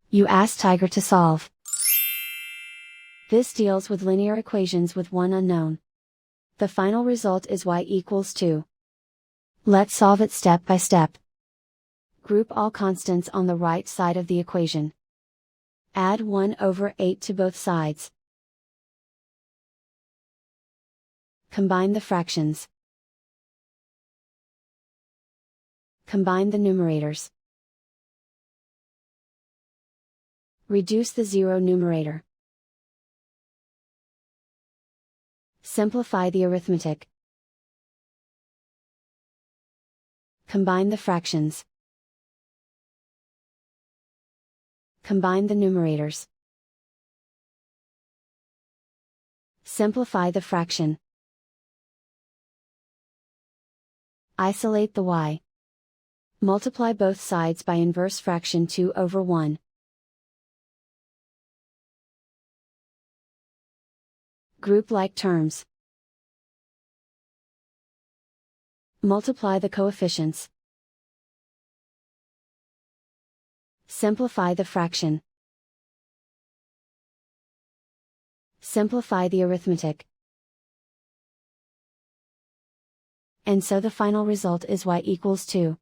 You ask Tiger to solve. This deals with linear equations with one unknown. The final result is y equals 2. Let's solve it step by step. Group all constants on the right side of the equation. Add 1/8 to both sides. Combine the fractions. Combine the numerators. Reduce the zero numerator. Simplify the arithmetic. Combine the fractions. Combine the numerators. Simplify the fraction. Isolate the y. Multiply both sides by inverse fraction 2/1. Group like terms. Multiply the coefficients. Simplify the fraction. Simplify the arithmetic. And so the final result is y equals 2.